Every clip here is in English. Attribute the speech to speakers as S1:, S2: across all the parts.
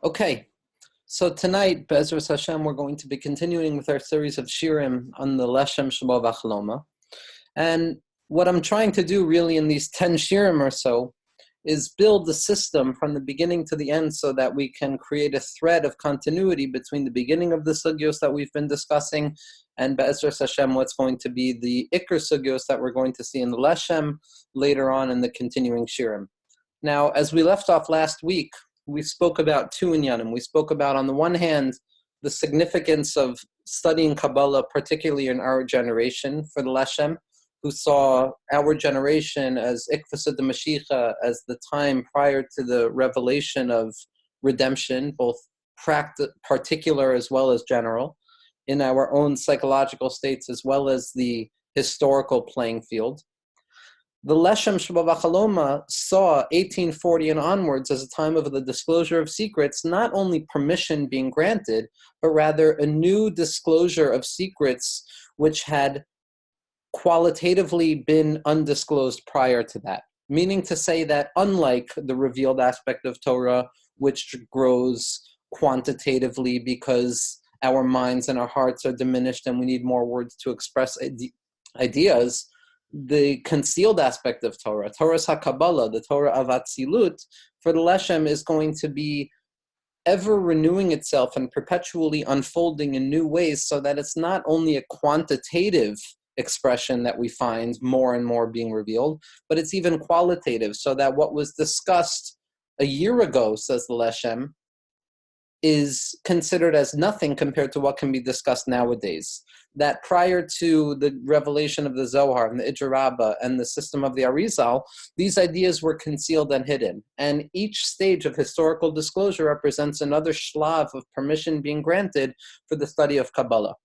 S1: Okay, so tonight, Be'ezras Hashem, we're going to be continuing with our series of shirim on the Leshem, Shevo, v'Chaloma. And what I'm trying to do really in these 10 shirim or so is build the system from the beginning to the end so that we can create a thread of continuity between the beginning of the sugyos that we've been discussing and Be'ezras Hashem, what's going to be the Iker sugyos that we're going to see in the Leshem later on in the continuing shirim. Now, as we left off last week, we spoke about two inyanim. We spoke about, on the one hand, the significance of studying Kabbalah, particularly in our generation for the Leshem, who saw our generation as Ikvasa de Mashiach, as the time prior to the revelation of redemption, both particular as well as general, in our own psychological states as well as the historical playing field. The Leshem Shevo v'Chaloma saw 1840 and onwards as a time of the disclosure of secrets, not only permission being granted, but rather a new disclosure of secrets which had qualitatively been undisclosed prior to that. Meaning to say that unlike the revealed aspect of Torah, which grows quantitatively because our minds and our hearts are diminished and we need more words to express ideas, the concealed aspect of Torah, Torah's HaKabbalah, the Torah of Atzilut, for the Leshem is going to be ever renewing itself and perpetually unfolding in new ways so that it's not only a quantitative expression that we find more and more being revealed, but it's even qualitative, so that what was discussed a year ago, says the Leshem, is considered as nothing compared to what can be discussed nowadays. That prior to the revelation of the Zohar and the Idra Rabbah and the system of the Arizal, these ideas were concealed and hidden. And each stage of historical disclosure represents another shlav of permission being granted for the study of Kabbalah.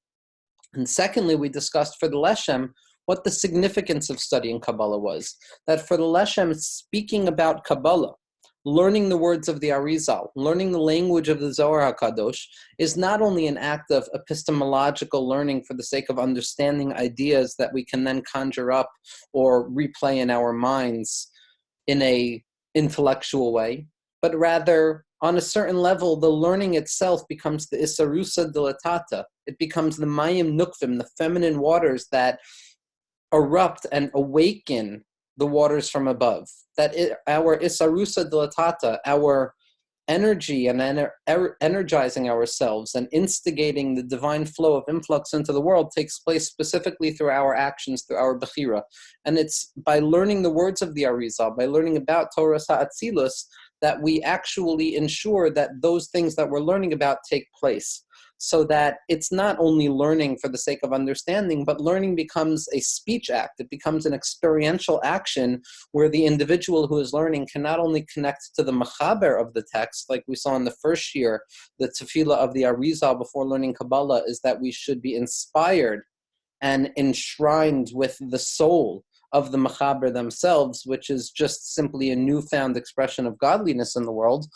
S1: And secondly, we discussed for the Leshem what the significance of studying Kabbalah was. That for the Leshem, speaking about Kabbalah, learning the words of the Arizal, learning the language of the Zohar HaKadosh, is not only an act of epistemological learning for the sake of understanding ideas that we can then conjure up or replay in our minds in a intellectual way, but rather, on a certain level, the learning itself becomes the Isarusa dilatata. It becomes the Mayim Nukvim, the feminine waters that erupt and awaken the waters from above. That our Isarusa dilatata, our energy and energizing ourselves and instigating the divine flow of influx into the world takes place specifically through our actions, through our bechira. And it's by learning the words of the Arizal, by learning about Torah Ha'atzilus, that we actually ensure that those things that we're learning about take place. So that it's not only learning for the sake of understanding, but learning becomes a speech act. It becomes an experiential action where the individual who is learning can not only connect to the machaber of the text, like we saw in the first year, the tefillah of the Arizal before learning Kabbalah is that we should be inspired and enshrined with the soul of the machaber themselves, which is just simply a newfound expression of godliness in the world,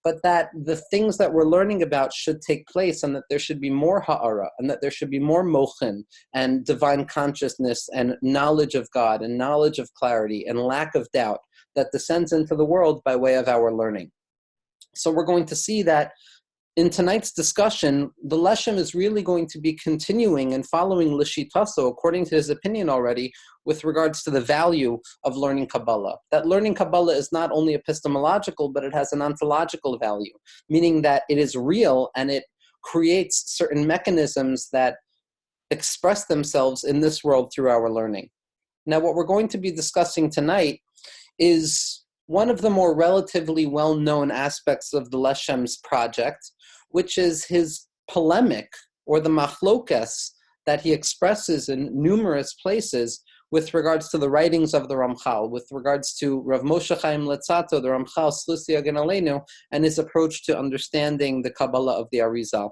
S1: but that the things that we're learning about should take place and that there should be more ha'ara and that there should be more mochin and divine consciousness and knowledge of God and knowledge of clarity and lack of doubt that descends into the world by way of our learning. So we're going to see that in tonight's discussion, the Leshem is really going to be continuing and following Lishitaso, according to his opinion already, with regards to the value of learning Kabbalah. That learning Kabbalah is not only epistemological, but it has an ontological value, meaning that it is real and it creates certain mechanisms that express themselves in this world through our learning. Now, what we're going to be discussing tonight is one of the more relatively well-known aspects of the Leshem's project, which is his polemic, or the machlokas, that he expresses in numerous places with regards to the writings of the Ramchal, with regards to Rav Moshe Chaim Letzato, the Ramchal Shlisi Agen Aleinu, and his approach to understanding the Kabbalah of the Arizal.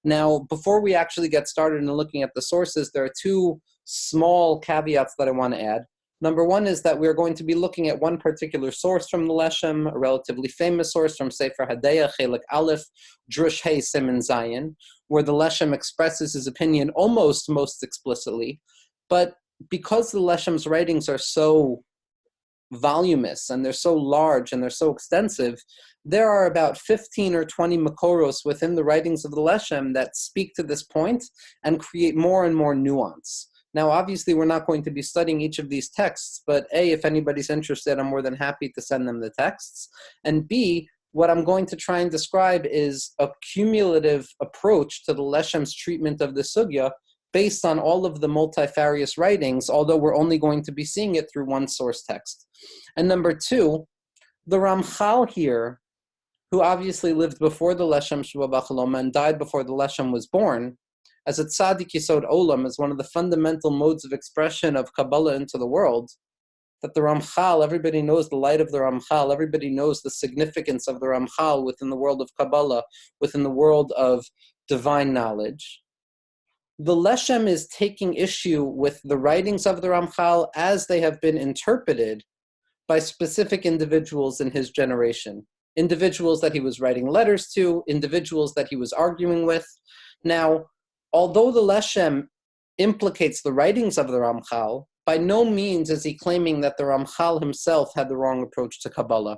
S1: Now, before we actually get started in looking at the sources, there are two small caveats that I want to add. Number one is that we're going to be looking at one particular source from the Leshem, a relatively famous source from Sefer Hadeya, Chelik Aleph, Drush Hey Siman Zayin, where the Leshem expresses his opinion almost most explicitly. But because the Leshem's writings are so voluminous and they're so large and they're so extensive, there are about 15 or 20 makoros within the writings of the Leshem that speak to this point and create more and more nuance. Now, obviously, we're not going to be studying each of these texts, but A, if anybody's interested, I'm more than happy to send them the texts. And B, what I'm going to try and describe is a cumulative approach to the Leshem's treatment of the sugya based on all of the multifarious writings, although we're only going to be seeing it through one source text. And number two, the Ramchal here, who obviously lived before the Leshem Shevo B'Chaloma and died before the Leshem was born, as a tzaddik yisod olam, as one of the fundamental modes of expression of Kabbalah into the world, that the Ramchal, everybody knows the light of the Ramchal, everybody knows the significance of the Ramchal within the world of Kabbalah, within the world of divine knowledge. The Leshem is taking issue with the writings of the Ramchal as they have been interpreted by specific individuals in his generation. Individuals that he was writing letters to, individuals that he was arguing with. Now, although the Leshem implicates the writings of the Ramchal, by no means is he claiming that the Ramchal himself had the wrong approach to Kabbalah.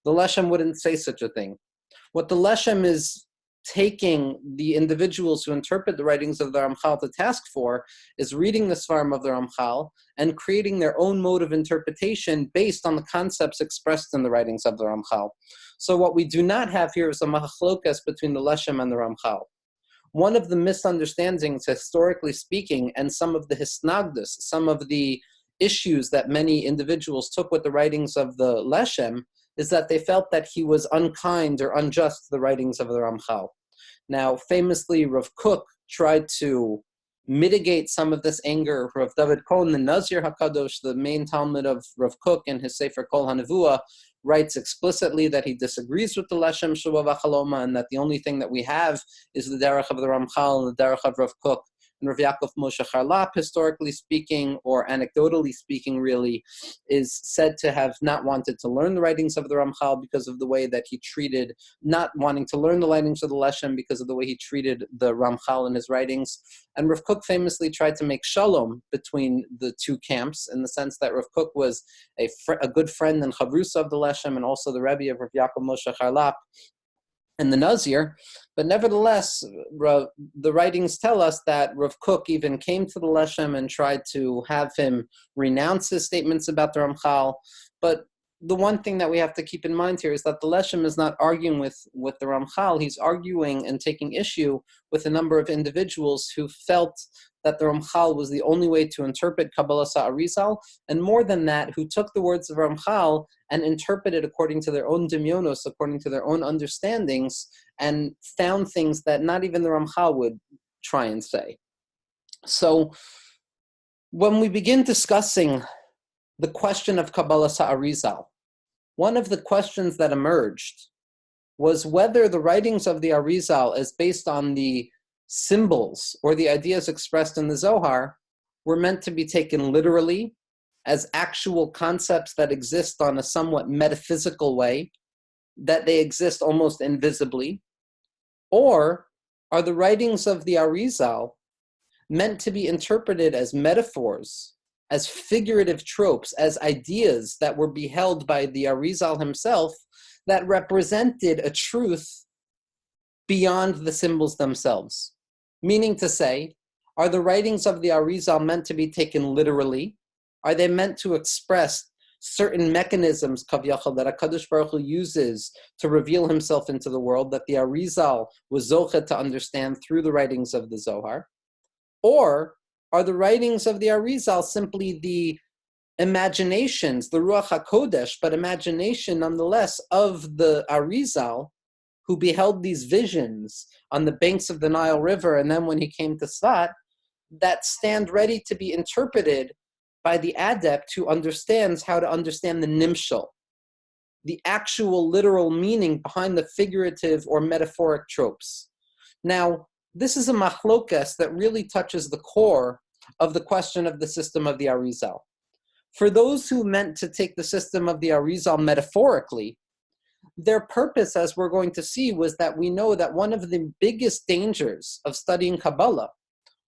S1: The Leshem wouldn't say such a thing. What the Leshem is taking the individuals who interpret the writings of the Ramchal to task for is reading the Svarim of the Ramchal and creating their own mode of interpretation based on the concepts expressed in the writings of the Ramchal. So what we do not have here is a machlokas between the Leshem and the Ramchal. One of the misunderstandings, historically speaking, and some of the hisnagdus, some of the issues that many individuals took with the writings of the Leshem, is that they felt that he was unkind or unjust to the writings of the Ramchal. Now, famously, Rav Kook tried to mitigate some of this anger. Rav David Cohen, the Nazir HaKadosh, the main Talmud of Rav Kook, in his Sefer Kol HaNevuah, writes explicitly that he disagrees with the Leshem Shevo B'Chaloma and that the only thing that we have is the derech of the Ramchal and the derech of Rav Kook. And Rav Yaakov Moshe Charlap, historically speaking, or anecdotally speaking, really, is said to have not wanted to learn the writings of the Ramchal because of the way that he treated, not wanting to learn the writings of the Leshem because of the way he treated the Ramchal in his writings. And Rav Kook famously tried to make shalom between the two camps, in the sense that Rav Kook was a good friend and chavrusa of the Leshem, and also the Rebbe of Rav Yaakov Moshe Charlap and the Nazir. But nevertheless, the writings tell us that Rav Kook even came to the Leshem and tried to have him renounce his statements about the Ramchal. But the one thing that we have to keep in mind here is that the Leshem is not arguing with the Ramchal. He's arguing and taking issue with a number of individuals who felt that the Ramchal was the only way to interpret Kabbalah Sa'arizal, and more than that, who took the words of Ramchal and interpreted according to their own demyonos, according to their own understandings, and found things that not even the Ramchal would try and say. So when we begin discussing the question of Kabbalah Sa'arizal, one of the questions that emerged was whether the writings of the Arizal, as based on the symbols or the ideas expressed in the Zohar, were meant to be taken literally as actual concepts that exist on a somewhat metaphysical way, that they exist almost invisibly, or are the writings of the Arizal meant to be interpreted as metaphors, as figurative tropes, as ideas that were beheld by the Arizal himself that represented a truth beyond the symbols themselves? Meaning to say, are the writings of the Arizal meant to be taken literally? Are they meant to express certain mechanisms, kavyachal, that HaKadosh Baruch Hu uses to reveal himself into the world, that the Arizal was zochet to understand through the writings of the Zohar? Or are the writings of the Arizal simply the imaginations, the Ruach HaKodesh, but imagination nonetheless, of the Arizal, who beheld these visions on the banks of the Nile River, and then when he came to Svat, that stand ready to be interpreted by the adept who understands how to understand the nimshal, the actual literal meaning behind the figurative or metaphoric tropes. Now, this is a machlokas that really touches the core of the question of the system of the Arizal. For those who meant to take the system of the Arizal metaphorically, their purpose, as we're going to see, was that we know that one of the biggest dangers of studying Kabbalah,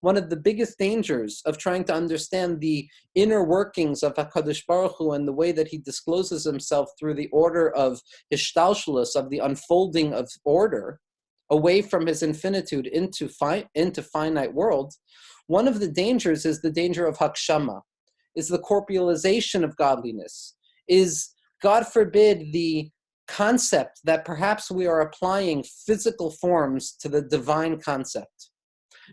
S1: one of the biggest dangers of trying to understand the inner workings of HaKadosh Baruch Hu and the way that he discloses himself through the order of Hishtalshelus, of the unfolding of order, away from his infinitude into finite world, one of the dangers is the danger of Hakshama, is the corporealization of godliness, is, God forbid, the concept that perhaps we are applying physical forms to the divine concept.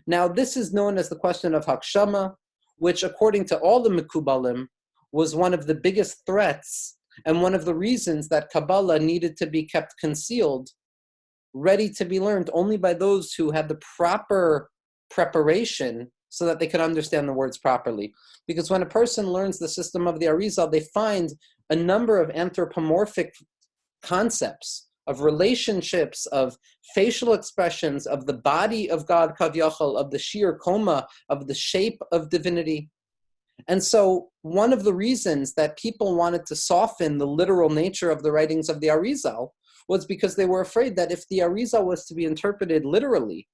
S1: Now, this is known as the question of Hakshama, which, according to all the Mekubalim, was one of the biggest threats and one of the reasons that Kabbalah needed to be kept concealed, ready to be learned only by those who had the proper preparation so that they could understand the words properly. Because when a person learns the system of the Arizal, they find a number of anthropomorphic concepts, of relationships, of facial expressions, of the body of God, Kavyachal, of the sheer koma, of the shape of divinity. And so one of the reasons that people wanted to soften the literal nature of the writings of the Arizal was because they were afraid that if the Arizal was to be interpreted literally,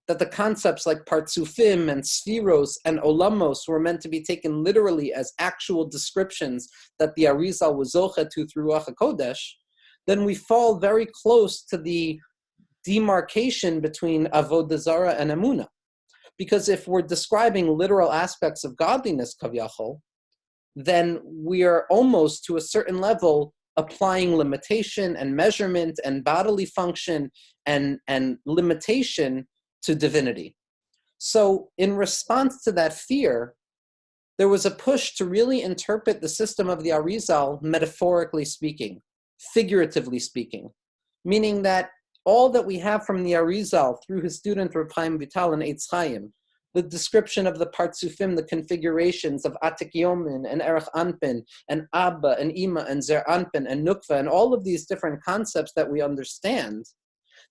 S1: that the concepts like partsufim and spheros and olamos were meant to be taken literally as actual descriptions that the Arizal was zocha to through Ruach HaKodesh, then we fall very close to the demarcation between Avodah Zarah and Emunah. Because if we're describing literal aspects of godliness, Kavyachol, then we are almost, to a certain level, applying limitation and measurement and bodily function and limitation to divinity. So in response to that fear, there was a push to really interpret the system of the Arizal metaphorically speaking, figuratively speaking, meaning that all that we have from the Arizal through his student Reb Chaim Vital and Eitz Chaim, the description of the partsufim, the configurations of Atik Yomin and Erech Anpin and Abba and Ima and Zer Anpin and Nukva and all of these different concepts that we understand,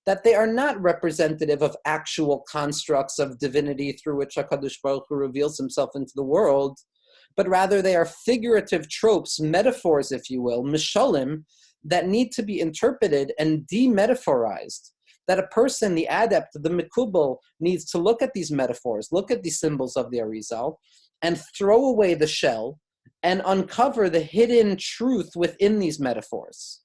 S1: that they are not representative of actual constructs of divinity through which HaKadosh Baruch Hu reveals himself into the world, but rather they are figurative tropes, metaphors, if you will, mishalim, that need to be interpreted and demetaphorized. That a person, the adept, the mikubal, needs to look at these metaphors, look at these symbols of the Arizal, and throw away the shell and uncover the hidden truth within these metaphors.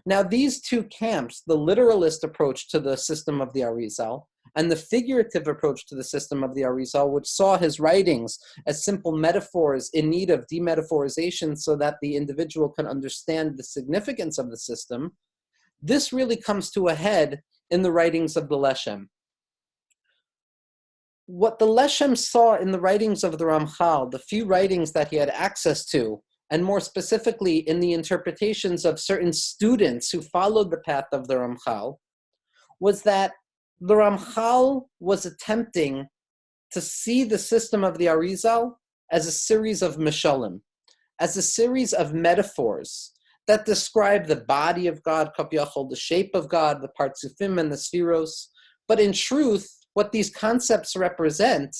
S1: Now, these two camps, the literalist approach to the system of the Arizal and the figurative approach to the system of the Arizal, which saw his writings as simple metaphors in need of demetaphorization so that the individual can understand the significance of the system, this really comes to a head in the writings of the Leshem. What the Leshem saw in the writings of the Ramchal, the few writings that he had access to, and more specifically in the interpretations of certain students who followed the path of the Ramchal, was that the Ramchal was attempting to see the system of the Arizal as a series of mishalim, as a series of metaphors that describe the body of God, Kavyachol, the shape of God, the partsufim and the spheros. But in truth, what these concepts represent,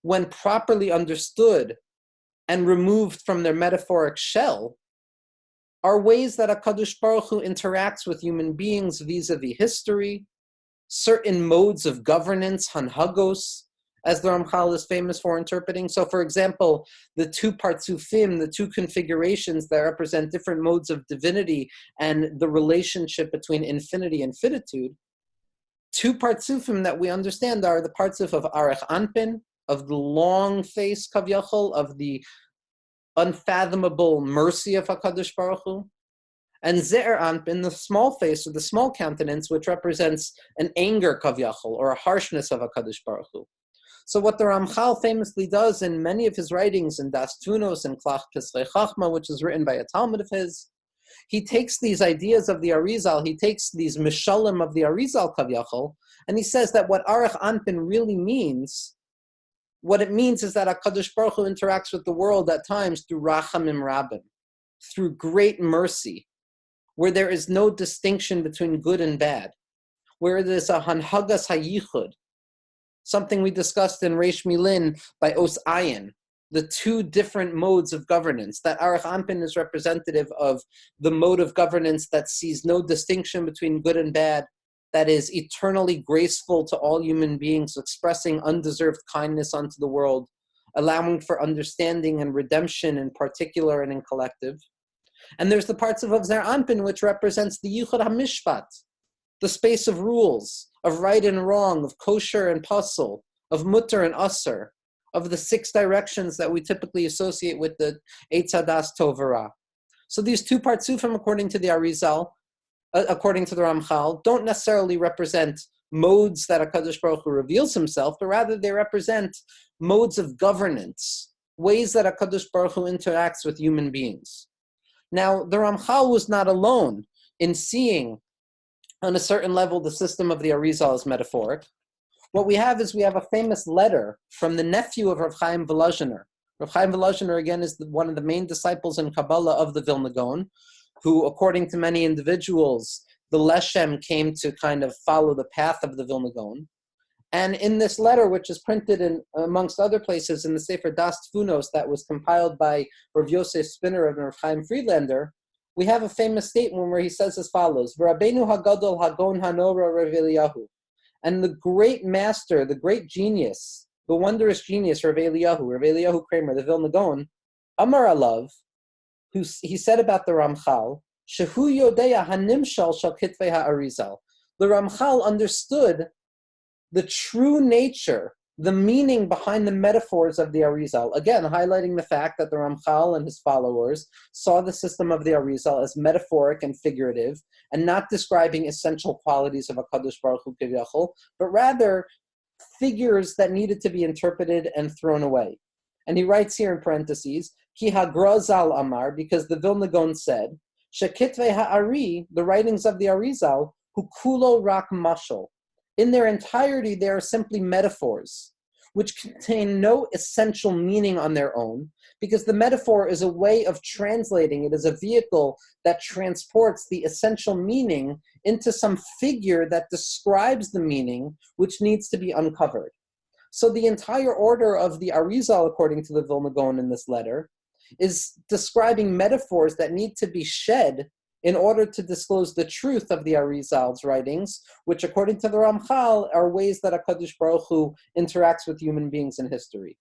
S1: when properly understood and removed from their metaphoric shell, are ways that HaKadosh Baruch Hu interacts with human beings vis-a-vis history, certain modes of governance, hanhagos, as the Ramchal is famous for interpreting. So, for example, the two partsufim, the two configurations that represent different modes of divinity and the relationship between infinity and finitude, two partsufim that we understand are the partsuf of Arech Anpin, of the long face, Kavyachol, of the unfathomable mercy of HaKadosh Baruch Hu, and Ze'er Anpin, the small face or the small countenance, which represents an anger, Kavyachol, or a harshness of HaKadosh Baruch Hu. So what the Ramchal famously does in many of his writings, in Das Tunos and Klach Pesrei Chachma, which is written by a Talmud of his, he takes these ideas of the Arizal, he takes these mishalim of the Arizal, Kavyachol, and he says that what Arech Anpin really means, what it means is that HaKadosh Baruch Hu interacts with the world at times through Rachamim Rabbim, through great mercy, where there is no distinction between good and bad, where there is a Hanhagas HaYichud, something we discussed in Reish Milin by Os Ayin, the two different modes of governance, that Arech Anpin is representative of the mode of governance that sees no distinction between good and bad, that is eternally graceful to all human beings, expressing undeserved kindness unto the world, allowing for understanding and redemption in particular and in collective. And there's the parts of Zer Anpin, which represents the Yichud HaMishpat, the space of rules, of right and wrong, of kosher and pasul, of mutter and asr, of the 6 directions that we typically associate with the Eitz Hadas Tov V'Ra. So these 2 partsufim, according to the Arizal, according to the Ramchal, don't necessarily represent modes that HaKadosh Baruch Hu reveals himself, but rather they represent modes of governance, ways that HaKadosh Baruch Hu interacts with human beings. Now, the Ramchal was not alone in seeing, on a certain level, the system of the Arizal as metaphoric. What we have a famous letter from the nephew of Rav Chaim Volozhiner. Rav Chaim Volozhiner, again, is one of the main disciples in Kabbalah of the Vilna Gaon, who, according to many individuals, the Leshem came to kind of follow the path of the Vilna Gaon. And in this letter, which is printed in, amongst other places, in the Sefer Das Tfunos that was compiled by Rav Yosef Spinner and Rav Chaim Friedlander, we have a famous statement where he says as follows: V'Rabbeinu Hagadol Hagon Hanora Rav Eliyahu. And the great master, the great genius, the wondrous genius, Rav Eliyahu Kramer, the Vilna Gaon, Amar Alav, he said about the Ramchal, Shehu Yodeya Hanimshal Shal Kitvei HaArizal. The Ramchal understood the true nature, the meaning behind the metaphors of the Arizal. Again, highlighting the fact that the Ramchal and his followers saw the system of the Arizal as metaphoric and figurative, and not describing essential qualities of HaKadosh Baruch Hu Kiviyachol, but rather figures that needed to be interpreted and thrown away. And he writes here in parentheses, Ki HaGrazal Amar, because the Vilna Gaon said, Shekitvei HaAri, the writings of the Arizal, Hu Kulo Rak Mashal. In their entirety, they are simply metaphors, which contain no essential meaning on their own, because the metaphor is a way of translating. It is a vehicle that transports the essential meaning into some figure that describes the meaning, which needs to be uncovered. So the entire order of the Arizal, according to the Vilna Gaon in this letter, is describing metaphors that need to be shed in order to disclose the truth of the Arizal's writings, which, according to the Ramchal, are ways that HaKadosh Baruch Hu interacts with human beings in history.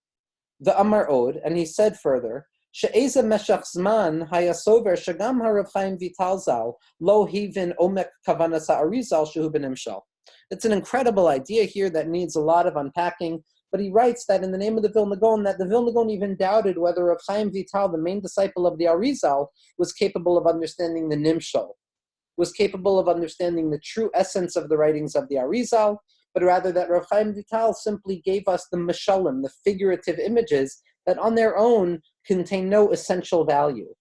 S1: The Amar Od, and he said further, She'eza meshach zman hayasover shagam harav Chaim Vital Zal lo hivin omek kavanas ha'arizal shehu b'nimshal. It's an incredible idea here that needs a lot of unpacking, but he writes that in the name of the Vilna Gaon, that the Vilna Gaon even doubted whether Rav Chaim Vital, the main disciple of the Arizal, was capable of understanding the Nimshal, was capable of understanding the true essence of the writings of the Arizal, but rather that Rav Chaim Vital simply gave us the mashalim, the figurative images, that on their own contain no essential value.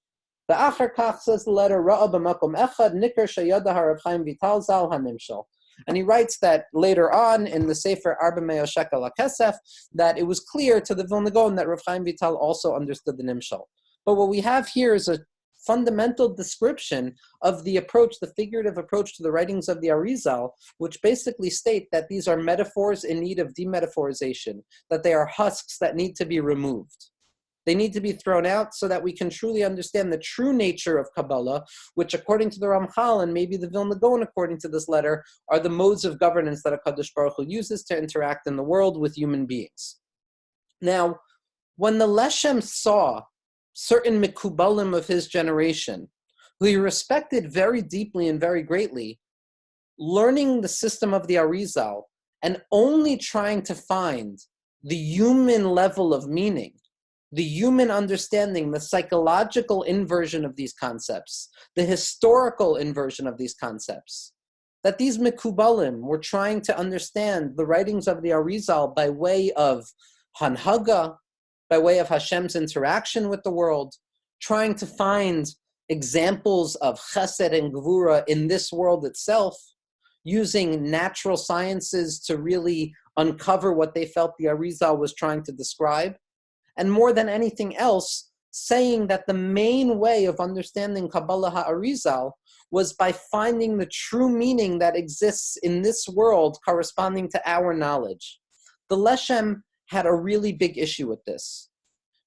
S1: The Achar Kach, says the letter, Ra'a b'makom echad nikar sheyada Rav Chaim Vital zal hanimshal. And he writes that later on in the Sefer Arba Meo Shekel HaKesef, that it was clear to the Vilna Gaon that Rav Chaim Vital also understood the Nimshal. But what we have here is a fundamental description of the approach, the figurative approach to the writings of the Arizal, which basically state that these are metaphors in need of demetaphorization, that they are husks that need to be removed. They need to be thrown out so that we can truly understand the true nature of Kabbalah, which, according to the Ramchal and maybe the Vilna Gaon, according to this letter, are the modes of governance that HaKadosh Baruch Hu uses to interact in the world with human beings. Now, when the Leshem saw certain Mekubalim of his generation, who he respected very deeply and very greatly, learning the system of the Arizal and only trying to find the human level of meaning, the human understanding, the psychological inversion of these concepts, the historical inversion of these concepts, that these Mekubalim were trying to understand the writings of the Arizal by way of Hanhaga, by way of Hashem's interaction with the world, trying to find examples of chesed and gvura in this world itself, using natural sciences to really uncover what they felt the Arizal was trying to describe. And more than anything else, saying that the main way of understanding Kabbalah HaArizal was by finding the true meaning that exists in this world corresponding to our knowledge. The Leshem had a really big issue with this.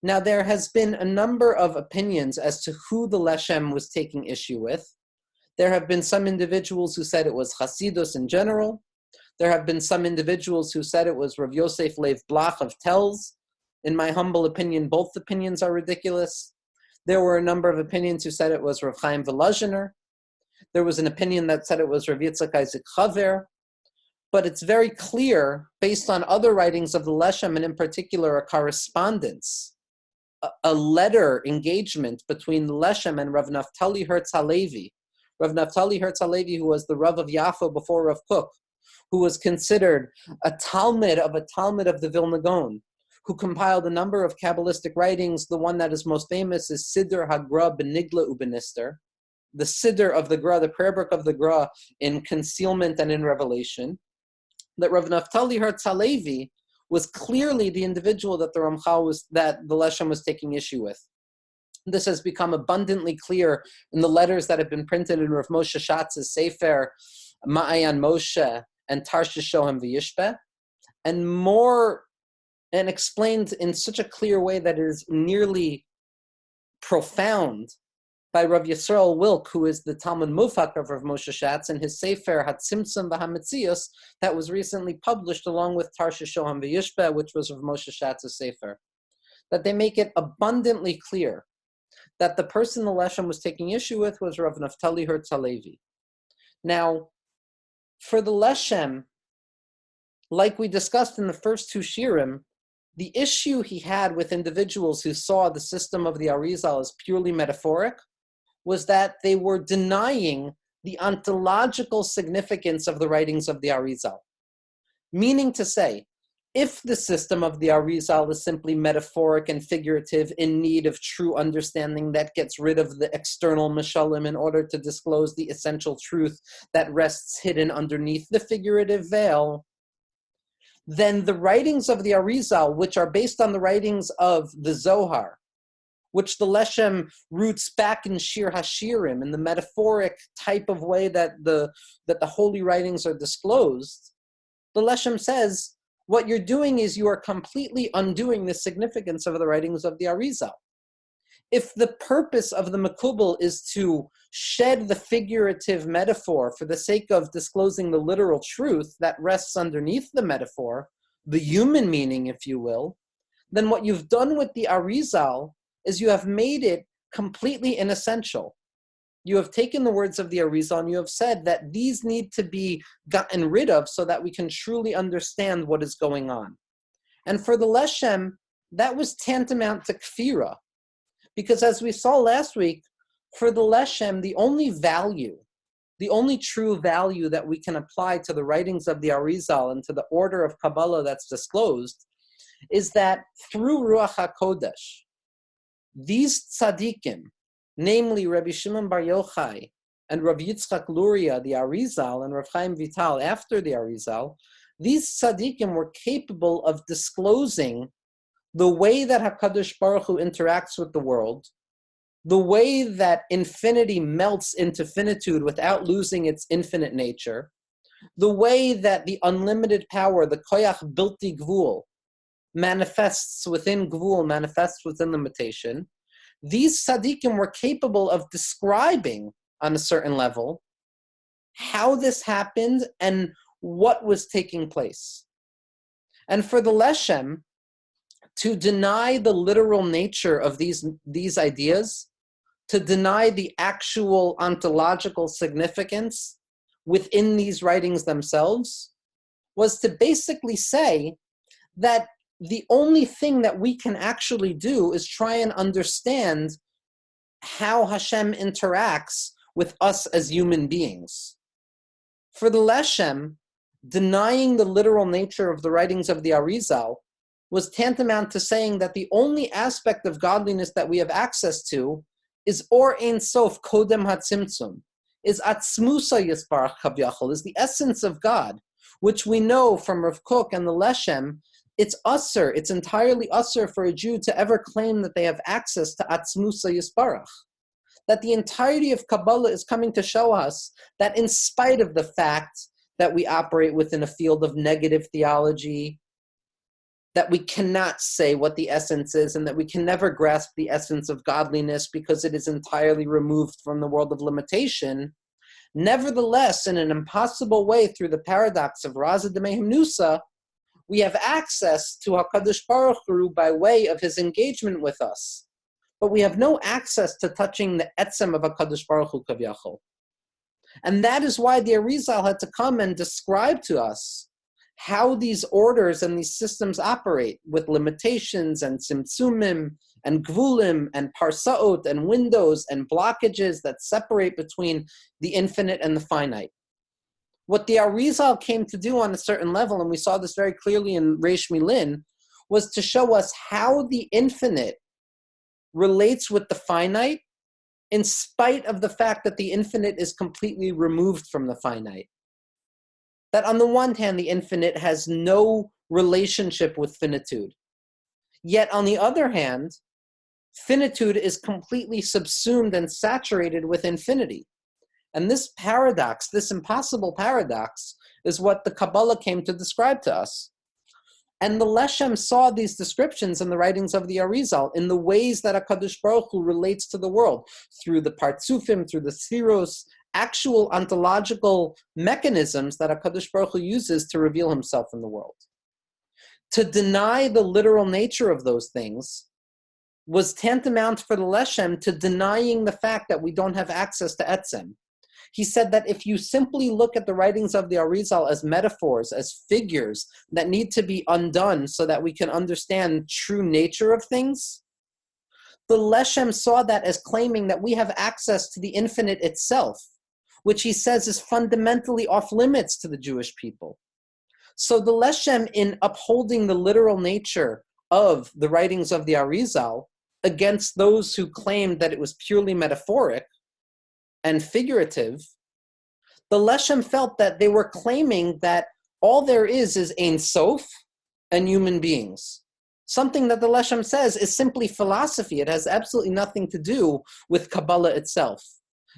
S1: Now, there has been a number of opinions as to who the Leshem was taking issue with. There have been some individuals who said it was Hasidus in general. There have been some individuals who said it was Rav Yosef Lev Blach of Telz. In my humble opinion, both opinions are ridiculous. There were a number of opinions who said it was Rav Chaim Volozhiner. There was an opinion that said it was Rav Yitzchak Isaac Chaver. But it's very clear, based on other writings of the Leshem, and in particular a correspondence, a letter engagement between the Leshem and Rav Naftali Hertz Halevi. Rav Naftali Hertz Halevi, who was the Rav of Yafo before Rav Kook, who was considered a Talmud of the Vilna Gaon, who compiled a number of Kabbalistic writings. The one that is most famous is Siddur HaGra Benigla Ubenister, the Siddur of the Gra, the prayer book of the Gra in concealment and in revelation. That Rav Naftali Hertz Halevi was clearly the individual that the Leshem was taking issue with. This has become abundantly clear in the letters that have been printed in Rav Moshe Shatz's Sefer Ma'ayan Moshe and Tarshish Shoham V'Yishpeh, and explained in such a clear way that it is nearly profound by Rav Yisrael Wilk, who is the Talmud Mufak of Rav Moshe Shatz, in his Sefer Hatzimtzum V'Hametzius that was recently published along with Tarshish Shoham V'Yishpeh, which was Rav Moshe Shatz's Sefer, that they make it abundantly clear that the person the Leshem was taking issue with was Rav Naftali Hertz Halevi. Now, for the Leshem, like we discussed in the first two shirim, the issue he had with individuals who saw the system of the Arizal as purely metaphoric was that they were denying the ontological significance of the writings of the Arizal. Meaning to say, if the system of the Arizal is simply metaphoric and figurative in need of true understanding that gets rid of the external mashalim in order to disclose the essential truth that rests hidden underneath the figurative veil, then the writings of the Arizal, which are based on the writings of the Zohar, which the Leshem roots back in Shir Hashirim, in the metaphoric type of way that the holy writings are disclosed, the Leshem says, what you're doing is you are completely undoing the significance of the writings of the Arizal. If the purpose of the Makubal is to shed the figurative metaphor for the sake of disclosing the literal truth that rests underneath the metaphor, the human meaning, if you will, then what you've done with the Arizal is you have made it completely inessential. You have taken the words of the Arizal and you have said that these need to be gotten rid of so that we can truly understand what is going on. And for the Leshem, that was tantamount to kfira. Because as we saw last week, for the Leshem, the only true value that we can apply to the writings of the Arizal and to the order of Kabbalah that's disclosed is that through Ruach HaKodesh, these tzaddikim, namely Rabbi Shimon Bar Yochai and Rabbi Yitzchak Luria, the Arizal, and Rav Chaim Vital after the Arizal, these tzaddikim were capable of disclosing the way that HaKadosh Baruch Hu interacts with the world, the way that infinity melts into finitude without losing its infinite nature, the way that the unlimited power, the koyach bilti gvul, manifests within gvul, manifests within limitation. These tzaddikim were capable of describing, on a certain level, how this happened and what was taking place. And for the Leshem, to deny the literal nature of these ideas, to deny the actual ontological significance within these writings themselves, was to basically say that the only thing that we can actually do is try and understand how Hashem interacts with us as human beings. For the Leshem, denying the literal nature of the writings of the Arizal was tantamount to saying that the only aspect of godliness that we have access to is Or Ein Sof Kodem HaTzimtzum, is Atzmusa Yisbarach Kavyachol, is the essence of God, which we know from Rav Kook and the Leshem. It's usher, it's entirely usher for a Jew to ever claim that they have access to Atzmusa Yisbarach. That the entirety of Kabbalah is coming to show us that in spite of the fact that we operate within a field of negative theology, that we cannot say what the essence is and that we can never grasp the essence of godliness because it is entirely removed from the world of limitation, Nevertheless, in an impossible way, through the paradox of Raza D'Mehem Nusa, we have access to HaKadosh Baruch Hu by way of his engagement with us. But we have no access to touching the etzem of HaKadosh Baruch Hu Kavyachol. And that is why the Arizal had to come and describe to us how these orders and these systems operate, with limitations and tzimtzumim and gvulim and parsaot and windows and blockages that separate between the infinite and the finite. What the Arizal came to do on a certain level, and we saw this very clearly in Reish Milin, was to show us how the infinite relates with the finite, in spite of the fact that the infinite is completely removed from the finite. That on the one hand, the infinite has no relationship with finitude. Yet on the other hand, finitude is completely subsumed and saturated with infinity. And this paradox, this impossible paradox, is what the Kabbalah came to describe to us. And the Leshem saw these descriptions in the writings of the Arizal, in the ways that HaKadosh Baruch Hu relates to the world, through the partsufim, through the spheros, actual ontological mechanisms that HaKadosh Baruch Hu uses to reveal himself in the world. To deny the literal nature of those things was tantamount for the Leshem to denying the fact that we don't have access to etzem. He said that if you simply look at the writings of the Arizal as metaphors, as figures that need to be undone so that we can understand true nature of things, the Leshem saw that as claiming that we have access to the infinite itself, which he says is fundamentally off limits to the Jewish people. So the Leshem, in upholding the literal nature of the writings of the Arizal against those who claimed that it was purely metaphoric and figurative, the Leshem felt that they were claiming that all there is Ein Sof and human beings. Something that the Leshem says is simply philosophy. It has absolutely nothing to do with Kabbalah itself.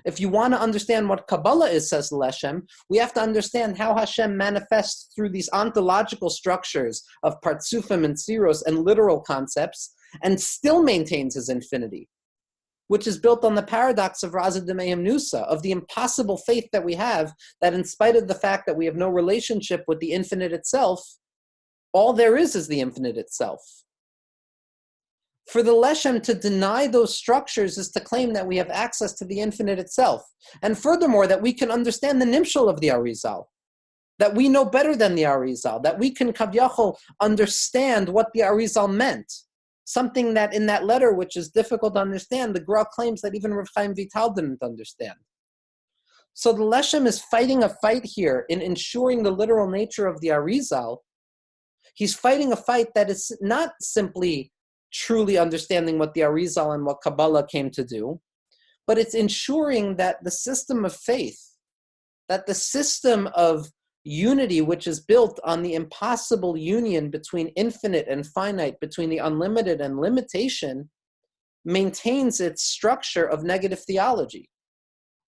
S1: If you want to understand what Kabbalah is, says the Leshem, we have to understand how Hashem manifests through these ontological structures of partsufim and tziros and literal concepts, and still maintains his infinity, which is built on the paradox of Raza D'Mehem Nusa, of the impossible faith that we have, that in spite of the fact that we have no relationship with the infinite itself, all there is the infinite itself. For the Leshem to deny those structures is to claim that we have access to the infinite itself. And furthermore, that we can understand the nimshal of the Arizal, that we know better than the Arizal, that we can kavyachol understand what the Arizal meant. Something that in that letter, which is difficult to understand, the Gra claims that even Rav Chaim Vital didn't understand. So the Leshem is fighting a fight here in ensuring the literal nature of the Arizal. He's fighting a fight that is not simply truly understanding what the Arizal and what Kabbalah came to do, but it's ensuring that the system of faith, that the system of unity, which is built on the impossible union between infinite and finite, between the unlimited and limitation, maintains its structure of negative theology,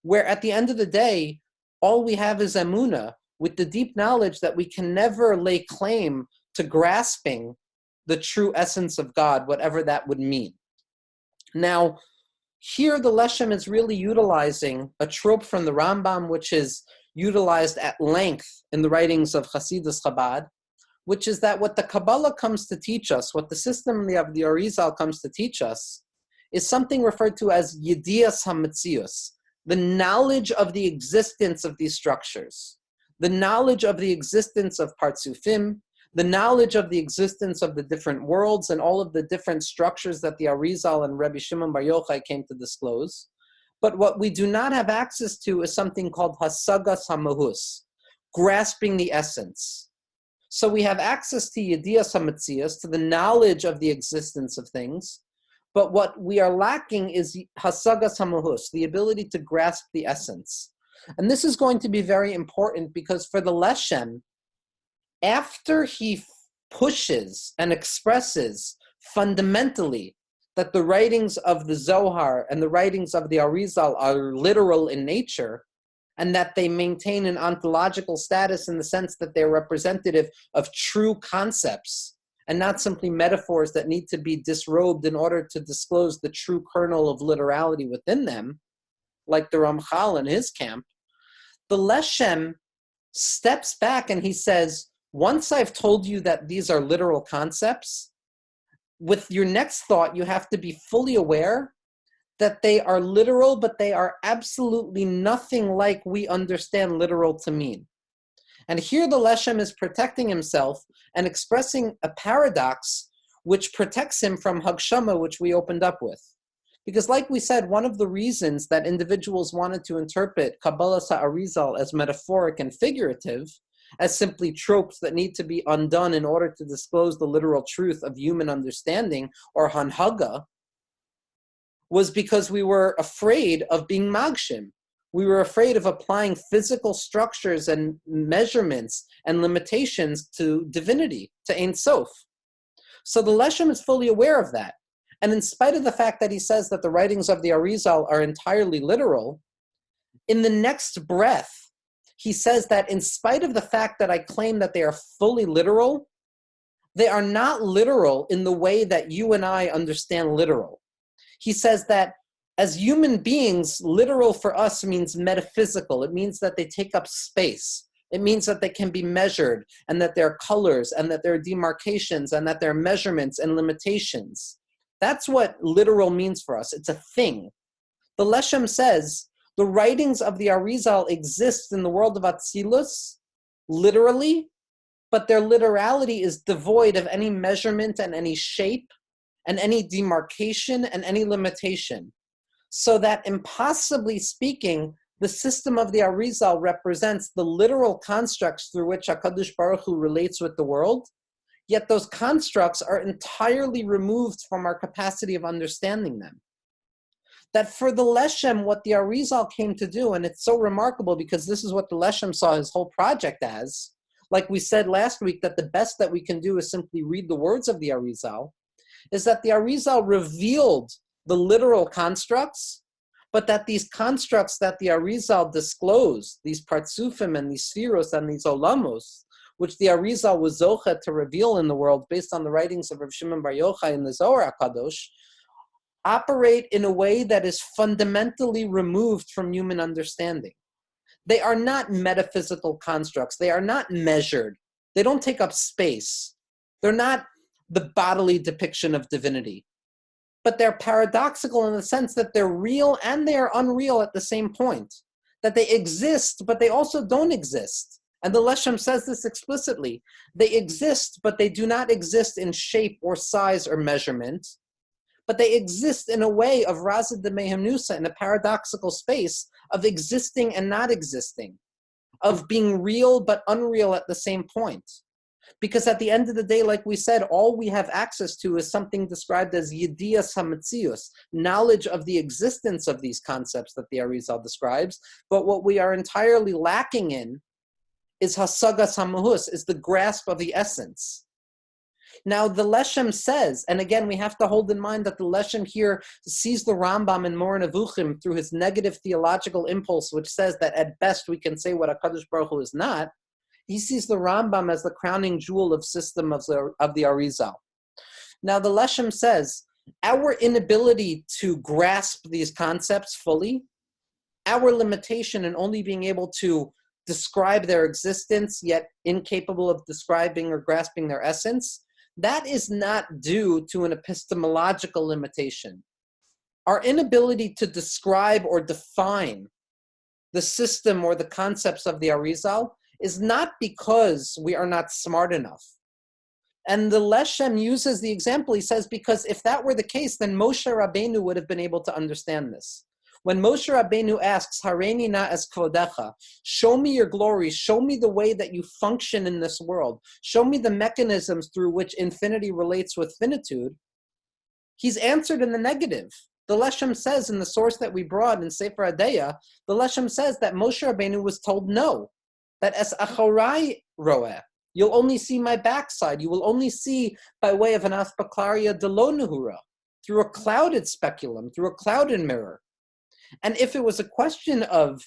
S1: where at the end of the day, all we have is emunah, with the deep knowledge that we can never lay claim to grasping the true essence of God, whatever that would mean. Now, here the Leshem is really utilizing a trope from the Rambam, which is utilized at length in the writings of Hasidus Chabad, which is that what the Kabbalah comes to teach us, what the system of the Arizal comes to teach us, is something referred to as Yedias HaMetzius, the knowledge of the existence of these structures, the knowledge of the existence of Partsufim, the knowledge of the existence of the different worlds and all of the different structures that the Arizal and Rabbi Shimon Bar Yochai came to disclose. But what we do not have access to is something called Hasagas HaMahus, grasping the essence. So we have access to Yedias HaMetzias, to the knowledge of the existence of things, but what we are lacking is Hasagas HaMahus, the ability to grasp the essence. And this is going to be very important because for the Leshem, after he pushes and expresses fundamentally that the writings of the Zohar and the writings of the Arizal are literal in nature, and that they maintain an ontological status in the sense that they're representative of true concepts, and not simply metaphors that need to be disrobed in order to disclose the true kernel of literality within them, like the Ramchal in his camp. the Leshem steps back and he says, once I've told you that these are literal concepts, with your next thought, you have to be fully aware that they are literal, but they are absolutely nothing like we understand literal to mean. And here the Leshem is protecting himself and expressing a paradox which protects him from Hagshama, which we opened up with. Because like we said, one of the reasons that individuals wanted to interpret Kabbalah Arizal as metaphoric and figurative, as simply tropes that need to be undone in order to disclose the literal truth of human understanding, or Hanhaga, was because we were afraid of being Magshim. We were afraid of applying physical structures and measurements and limitations to divinity, to Ein Sof. So the Leshem is fully aware of that. And in spite of the fact that he says that the writings of the Arizal are entirely literal, in the next breath, he says that in spite of the fact that I claim that they are fully literal, they are not literal in the way that you and I understand literal. He says that as human beings, literal for us means metaphysical. It means that they take up space. It means that they can be measured, and that there are colors, and that there are demarcations, and that there are measurements and limitations. That's what literal means for us. It's a thing. The Leshem says the writings of the Arizal exist in the world of Atzilus, literally, but their literality is devoid of any measurement and any shape and any demarcation and any limitation. So that impossibly speaking, the system of the Arizal represents the literal constructs through which HaKadosh Baruch Hu relates with the world, yet those constructs are entirely removed from our capacity of understanding them. That for the Leshem, what the Arizal came to do, and it's so remarkable because this is what the Leshem saw his whole project as, like we said last week, that the best that we can do is simply read the words of the Arizal, is that the Arizal revealed the literal constructs, but that these constructs that the Arizal disclosed, these partsufim and these spheros and these olamos, which the Arizal was zocha to reveal in the world based on the writings of Rav Shimon Bar Yochai in the Zohar HaKadosh, operate in a way that is fundamentally removed from human understanding. They are not metaphysical constructs. They are not measured. They don't take up space. They're not the bodily depiction of divinity. But they're paradoxical in the sense that they're real and they are unreal at the same point. That they exist, but they also don't exist. And the Leshem says this explicitly. They exist, but they do not exist in shape or size or measurement. But they exist in a way of Razid de Mehemnusa, in a paradoxical space of existing and not existing, of being real but unreal at the same point. Because at the end of the day, like we said, all we have access to is something described as Yedias HaMetzius, knowledge of the existence of these concepts that the Arizal describes. But what we are entirely lacking in is Hasagas HaMahus, is the grasp of the essence. Now, the Leshem says, and again, we have to hold in mind that the Leshem here sees the Rambam in Moreh Nevuchim through his negative theological impulse, which says that at best we can say what HaKadosh Baruch Hu is not. He sees the Rambam as the crowning jewel of system of the Arizal. Now, the Leshem says, our inability to grasp these concepts fully, our limitation in only being able to describe their existence, yet incapable of describing or grasping their essence, that is not due to an epistemological limitation. Our inability to describe or define the system or the concepts of the Arizal is not because we are not smart enough. And the Leshem uses the example, he says, because if that were the case, then Moshe Rabbeinu would have been able to understand this. When Moshe Rabbeinu asks, Hareini na es kvodecha, show me your glory, show me the way that you function in this world, show me the mechanisms through which infinity relates with finitude, he's answered in the negative. The Leshem says in the source that we brought in Sefer Adeya, the Leshem says that Moshe Rabbeinu was told no, that es achorai roeh, you'll only see my backside, you will only see by way of an aspaklaria de lo nehura, through a clouded speculum, through a clouded mirror. And if it was a question of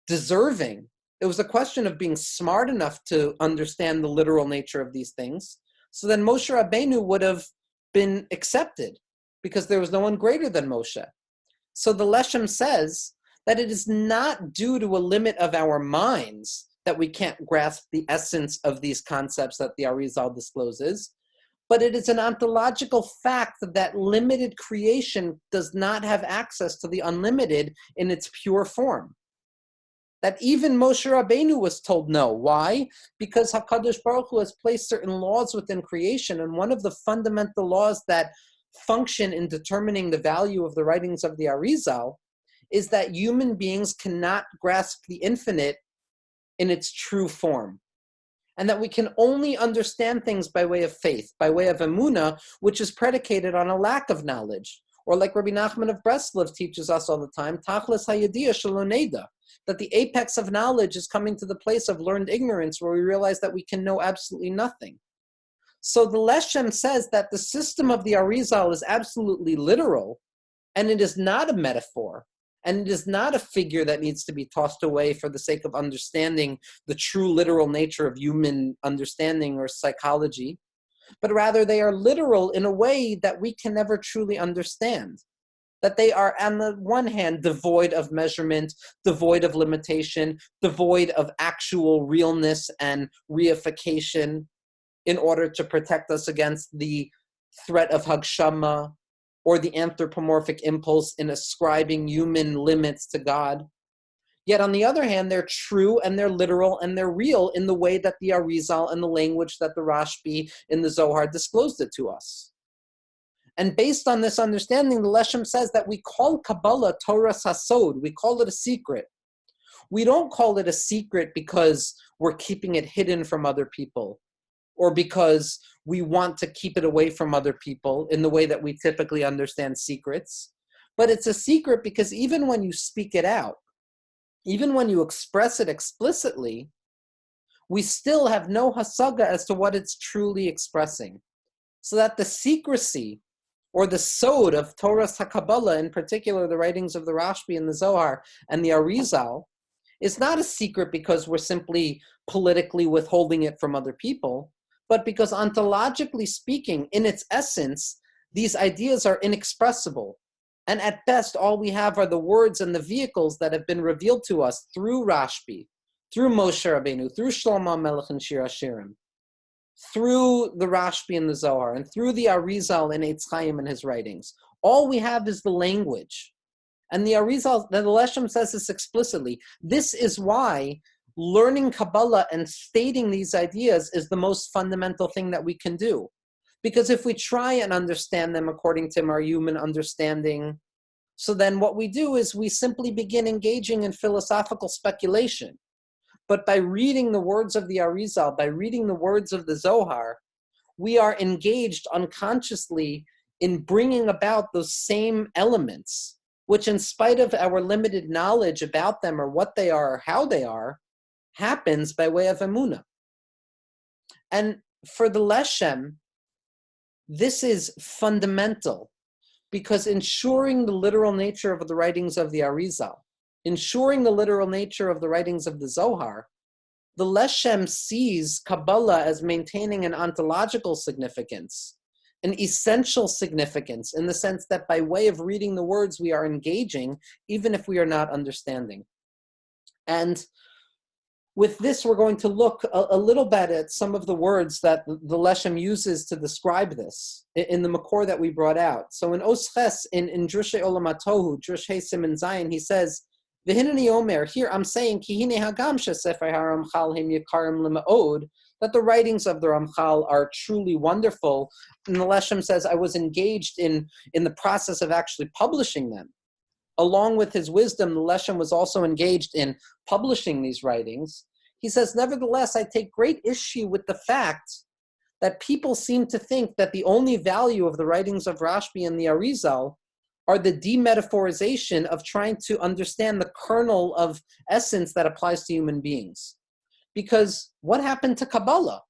S1: deserving, it was a question of being smart enough to understand the literal nature of these things, so then Moshe Rabbeinu would have been accepted because there was no one greater than Moshe. So the Leshem says that it is not due to a limit of our minds that we can't grasp the essence of these concepts that the Arizal discloses, but it is an ontological fact that limited creation does not have access to the unlimited in its pure form. That even Moshe Rabbeinu was told no. Why? Because HaKadosh Baruch Hu has placed certain laws within creation, and one of the fundamental laws that function in determining the value of the writings of the Arizal is that human beings cannot grasp the infinite in its true form, and that we can only understand things by way of faith, by way of emunah, which is predicated on a lack of knowledge. Or like Rabbi Nachman of Breslov teaches us all the time, Tachlis hayadiyah shelo neda, that the apex of knowledge is coming to the place of learned ignorance, where we realize that we can know absolutely nothing. So the Leshem says that the system of the Arizal is absolutely literal, and it is not a metaphor, and it is not a figure that needs to be tossed away for the sake of understanding the true literal nature of human understanding or psychology, but rather they are literal in a way that we can never truly understand. That they are, on the one hand, devoid of measurement, devoid of limitation, devoid of actual realness and reification in order to protect us against the threat of Hagshama or the anthropomorphic impulse in ascribing human limits to God. Yet on the other hand, they're true and they're literal and they're real in the way that the Arizal and the language that the Rashbi in the Zohar disclosed it to us. And based on this understanding, the Leshem says that we call Kabbalah Torah Sasod. We call it a secret. We don't call it a secret because we're keeping it hidden from other people, or because we want to keep it away from other people in the way that we typically understand secrets. But it's a secret because even when you speak it out, even when you express it explicitly, we still have no hasaga as to what it's truly expressing. So that the secrecy or the sod of Torah's HaKabbalah, in particular the writings of the Rashbi and the Zohar and the Arizal, is not a secret because we're simply politically withholding it from other people, but because ontologically speaking, in its essence, these ideas are inexpressible. And at best, all we have are the words and the vehicles that have been revealed to us through Rashbi, through Moshe Rabbeinu, through Shlomo Melech and Shir HaShirim, through the Rashbi and the Zohar, and through the Arizal and Eitz Chaim and his writings. All we have is the language. And the Arizal, the Leshem says this explicitly. This is why learning Kabbalah and stating these ideas is the most fundamental thing that we can do. Because if we try and understand them according to our human understanding, so then what we do is we simply begin engaging in philosophical speculation. But by reading the words of the Arizal, by reading the words of the Zohar, we are engaged unconsciously in bringing about those same elements, which in spite of our limited knowledge about them or what they are or how they are, happens by way of emunah. And for the Leshem, this is fundamental, because ensuring the literal nature of the writings of the Arizal, ensuring the literal nature of the writings of the Zohar, the Leshem sees Kabbalah as maintaining an ontological significance, an essential significance, in the sense that by way of reading the words we are engaging, even if we are not understanding. And with this, we're going to look a little bit at some of the words that the Leshem uses to describe this in the Makor that we brought out. So in Osches, in Drushe Olam HaTohu, Drush He Siman Zayin, he says, V'hineni Omer, here I'm saying, Ki hine hagam shesefer HaRamchal hem yikarim lema'od, that the writings of the Ramchal are truly wonderful. And the Leshem says, I was engaged in the process of actually publishing them. Along with his wisdom, the Leshem was also engaged in publishing these writings. He says, nevertheless, I take great issue with the fact that people seem to think that the only value of the writings of Rashbi and the Arizal are the demetaphorization of trying to understand the kernel of essence that applies to human beings. Because what happened to Kabbalah?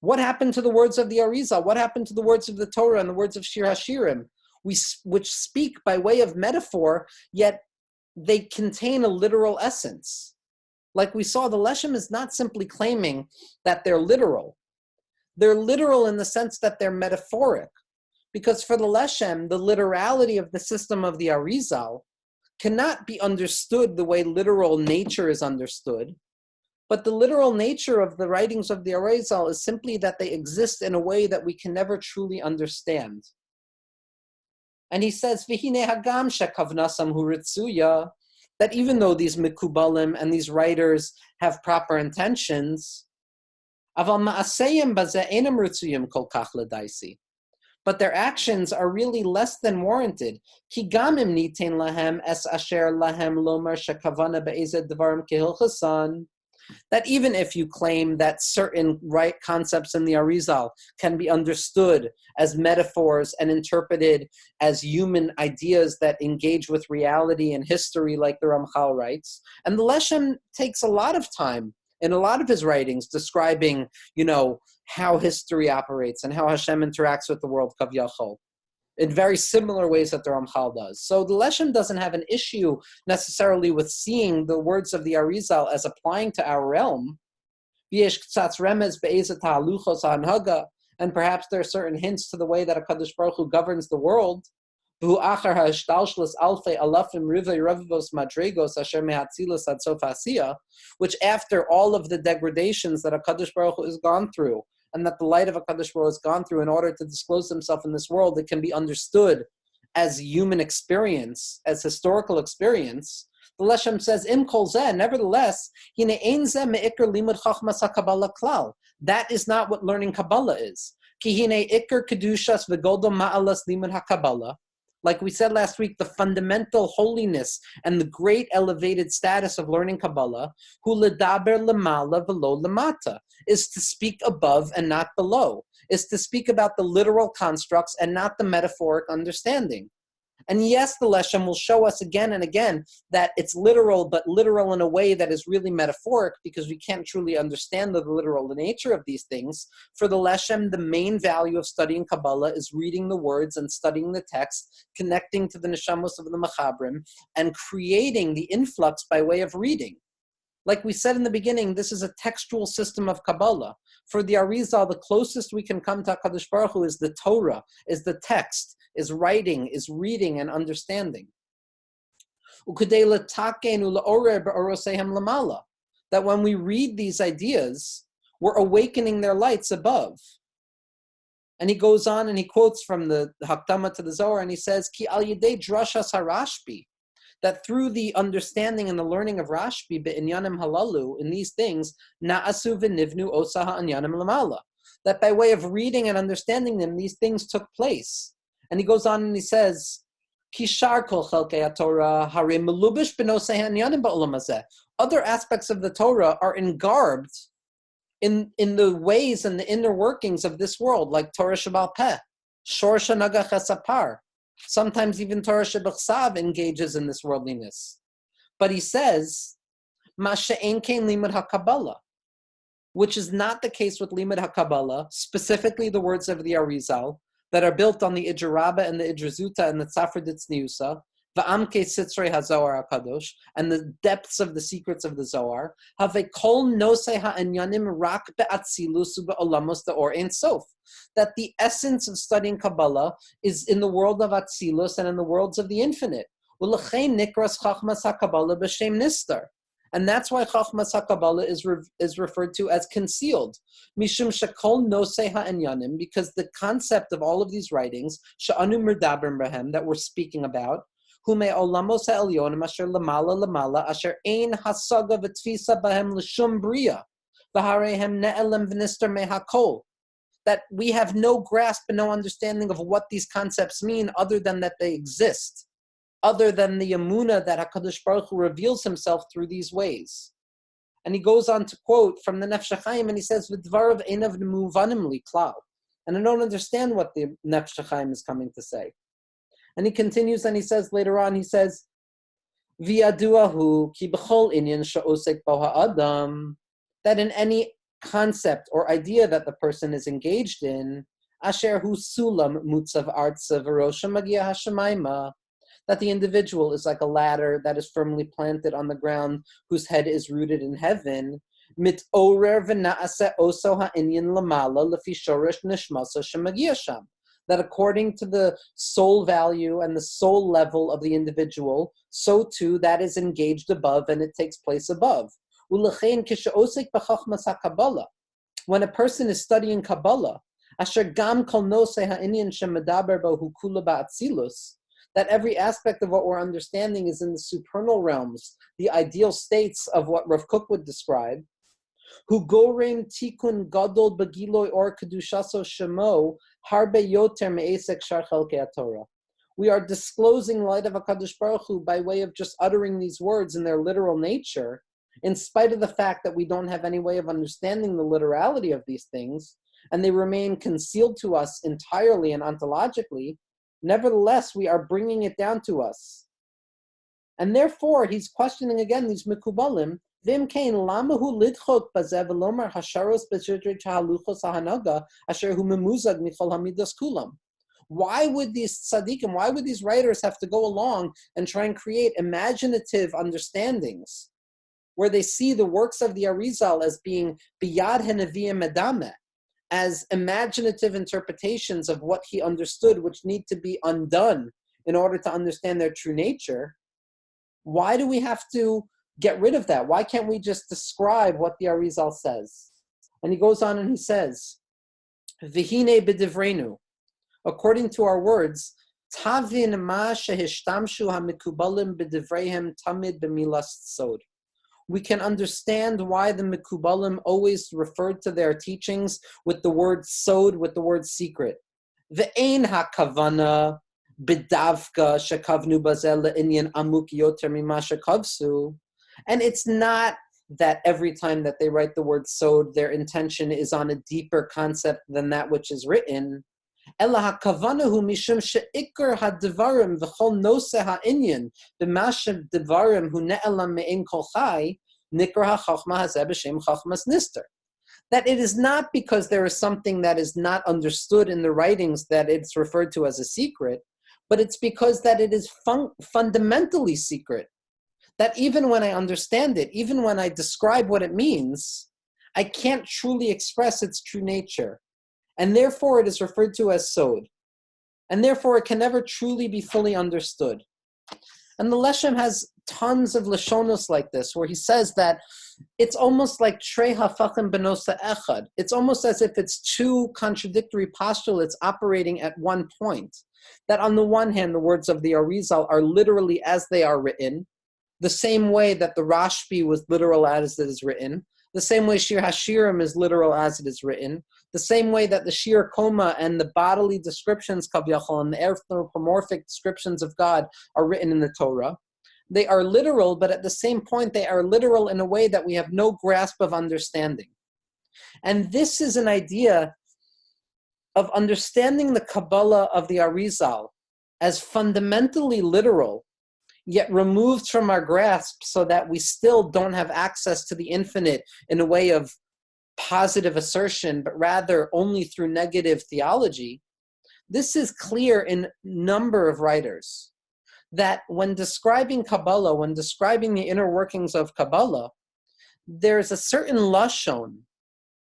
S1: What happened to the words of the Arizal? What happened to the words of the Torah and the words of Shir HaShirim, which speak by way of metaphor, yet they contain a literal essence? Like we saw, the Leshem is not simply claiming that they're literal. They're literal in the sense that they're metaphoric. Because for the Leshem, the literality of the system of the Arizal cannot be understood the way literal nature is understood, but the literal nature of the writings of the Arizal is simply that they exist in a way that we can never truly understand. And he says, V'hine hagam shekavnasam hu ritzuya, that even though these mikubalim and these writers have proper intentions, aval ma'aseyim bazeh einam ritzuyim kol kach l'daisi, but their actions are really less than warranted. Ki gamim nitain lahem es asher lahem lomar shekavana be'ezed devarim kehilchasan, that even if you claim that certain right concepts in the Arizal can be understood as metaphors and interpreted as human ideas that engage with reality and history, like the Ramchal writes, and the Leshem takes a lot of time in a lot of his writings describing, how history operates and how Hashem interacts with the world, Kavyachol, in very similar ways that the Ramchal does. So the Leshem doesn't have an issue necessarily with seeing the words of the Arizal as applying to our realm. And perhaps there are certain hints to the way that HaKadosh Baruch Hu governs the world. Which after all of the degradations that HaKadosh Baruch Hu has gone through, and that the light of HaKadosh Baruch Hu has gone through in order to disclose himself in this world, it can be understood as human experience, as historical experience. The Leshem says, Im kol zeh, nevertheless, hine ein zeh me'ikr limud chachmas HaKabbalah klal. That is not what learning Kabbalah is. Ki hine ikr kedushas v'goldo ma'alas limud HaKabbalah. Like we said last week, the fundamental holiness and the great elevated status of learning Kabbalah, hu ledaber lemala v'lo lemata, is to speak above and not below, is to speak about the literal constructs and not the metaphoric understanding. And yes, the Leshem will show us again and again that it's literal, but literal in a way that is really metaphoric, because we can't truly understand the literal nature of these things. For the Leshem, the main value of studying Kabbalah is reading the words and studying the text, connecting to the neshamos of the Machabrim, and creating the influx by way of reading. Like we said in the beginning, this is a textual system of Kabbalah. For the Arizal, the closest we can come to HaKadosh Baruch Hu is the Torah, is the text, is writing, is reading and understanding. That when we read these ideas, we're awakening their lights above. And he goes on and he quotes from the Hakdama to the Zohar, and he says, Ki al yedei drashas harashbi, that through the understanding and the learning of Rashbi be'inyanim halalu, in these things, na'asu v'nivnu osa ha'inyanim lamala, that by way of reading and understanding them, these things took place. And he goes on and he says, Kishar kol chelkei haTorah harei melubish b'nosei ha'inyanim ba'olam hazeh. Other aspects of the Torah are engarbed in the ways and the inner workings of this world, like Torah Shebal Peh, Shor Shanagach Hasapar. Sometimes even Torah Shebachsav engages in this worldliness. But he says, Ma she'en kein limud HaKabbalah, which is not the case with limud HaKabbalah, specifically the words of the Arizal, that are built on the Idra Rabbah and the Idra Zuta and the Tzafar Ditzniusa, V'amke Sitzrei HaZohar HaKadosh, and the depths of the secrets of the Zohar, Have kol nosei ha'inyanim rak be'atzilus u'be'olamos da'or ein sof, that the essence of studying Kabbalah is in the world of Atzilus and in the worlds of the infinite. U'lechein nikras chachmas HaKabbalah b'shem nistar. And that's why Chachmas HaKabbalah is referred to as concealed. Mishum shekol nosei ha'inyanim, because the concept of all of these writings, she'anu merdaber behem, that we're speaking about, hume olamos ha'elyonim asher lamala asher ein hasaga v'tfisa bahem l'shum bria, v'harehem ne'elem v'nister mehakol, that we have no grasp and no understanding of what these concepts mean other than that they exist, other than the emunah that HaKadosh Baruch Hu reveals himself through these ways. And he goes on to quote from the Nefesh HaChaim, and he says, V'dvarav einav muvanim li klal. And I don't understand what the Nefesh HaChaim is coming to say. And he continues and he says later on, he says, V'yaduahu ki b'chol inyan sha'osek bo ha'adam, that in any concept or idea that the person is engaged in, asher hu sulam mutzav artsa v'rosha magia hashemayma, that the individual is like a ladder that is firmly planted on the ground, whose head is rooted in heaven, mit orer v'na'aseh oso ha'inyan lamala lefi shoresh nishmasa shemagia sham, that according to the soul value and the soul level of the individual, so too that is engaged above and it takes place above. When a person is studying Kabbalah, that every aspect of what we're understanding is in the supernal realms, the ideal states of what Rav Kook would describe, who gorem tikun gadol bagiloi or kedushaso shemo harbe yoter me'esek shar chelkei Torah. We are disclosing light of HaKadosh Baruch Hu by way of just uttering these words in their literal nature, in spite of the fact that we don't have any way of understanding the literality of these things, and they remain concealed to us entirely and ontologically. Nevertheless, we are bringing it down to us. And therefore, he's questioning again these mikubalim. Why would these tzaddikim, why would these writers have to go along and try and create imaginative understandings where they see the works of the Arizal as being biyad henaviyim medameh, as imaginative interpretations of what he understood, which need to be undone in order to understand their true nature? Why do we have to get rid of that? Why can't we just describe what the Arizal says? And he goes on and he says, V'hine b'divrenu, according to our words, Tavin ma shehishtamshu hamikubalim b'divreihem tamid b'milas sod. We can understand why the Mekubalim always referred to their teachings with the word sod, with the word secret. Ve'ein ha'kavana b'davka shekavnu bazel le'inyan amuk yoter mima shekavsu. And it's not that every time that they write the word sod, their intention is on a deeper concept than that which is written. Ela ha'kavana hu mishum she'ikar ha'devarim v'chol nose ha'inyan b'mashav devarim hu ne'elam me'en kol chai nikra ha'chachma hazeh b'shem chachmas nister. That it is not because there is something that is not understood in the writings that it's referred to as a secret, but it's because that it is fundamentally secret. That even when I understand it, even when I describe what it means, I can't truly express its true nature. And therefore it is referred to as sod. And therefore it can never truly be fully understood. And the Leshem has tons of Lashonos like this, where he says that it's almost like Trei Hafachim Benosa Echad. It's almost as if it's two contradictory postulates operating at one point. That on the one hand, the words of the Arizal are literally as they are written, the same way that the Rashbi was literal as it is written, the same way Shir Hashirim is literal as it is written, the same way that the Shir Koma and the bodily descriptions, Kavyachal, and the anthropomorphic descriptions of God are written in the Torah. They are literal, but at the same point, they are literal in a way that we have no grasp of understanding. And this is an idea of understanding the Kabbalah of the Arizal as fundamentally literal, yet removed from our grasp so that we still don't have access to the infinite in a way of positive assertion, but rather only through negative theology. This is clear in a number of writers, that when describing Kabbalah, when describing the inner workings of Kabbalah, there's a certain lashon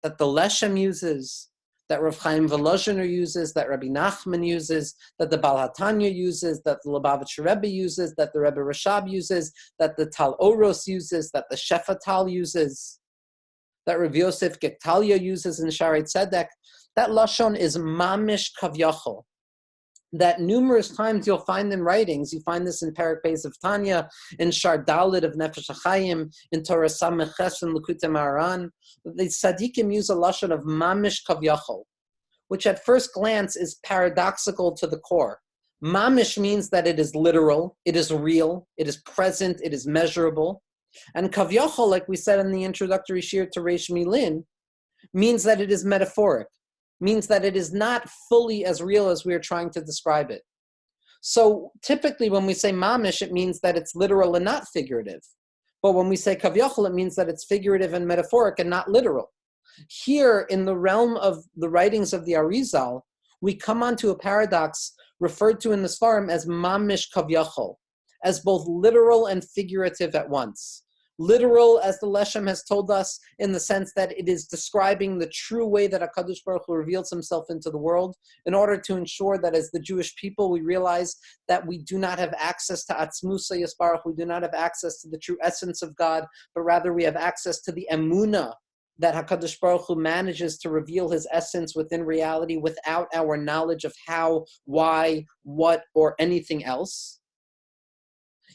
S1: that the Leshem uses, that Rav Chaim Volozhiner uses, that Rabbi Nachman uses, that the Baal HaTanya uses, that the Lubavitcher Rebbe uses, that the Rebbe Rashab uses, that the Tal Oros uses, that the Shefa Tal uses, that Rav Yosef Gektalia uses in Shaarei Tzedek. That lashon is mamish kavyachol. That numerous times you'll find in writings. You find this in Perek Beis of Tanya, in Shar Dalet of Nefesh HaChaim, in Torah Samech Ches and Likutei Maharan. The tzaddikim use a lashon of mamish kavyachol, which at first glance is paradoxical to the core. Mamish means that it is literal, it is real, it is present, it is measurable. And kavyachol, like we said in the introductory shir to Reish Milin, means that it is metaphoric, means that it is not fully as real as we are trying to describe it. So typically when we say mamish, it means that it's literal and not figurative. But when we say kavyachol, it means that it's figurative and metaphoric and not literal. Here, in the realm of the writings of the Arizal, we come onto a paradox referred to in the Sfarim as mamish kavyachol, as both literal and figurative at once. literal, as the Leshem has told us, in the sense that it is describing the true way that HaKadosh Baruch Hu reveals himself into the world, in order to ensure that as the Jewish people we realize that we do not have access to Atzmusa Yisbarach, we do not have access to the true essence of God, but rather we have access to the Emunah, that HaKadosh Baruch Hu manages to reveal his essence within reality without our knowledge of how, why, what, or anything else.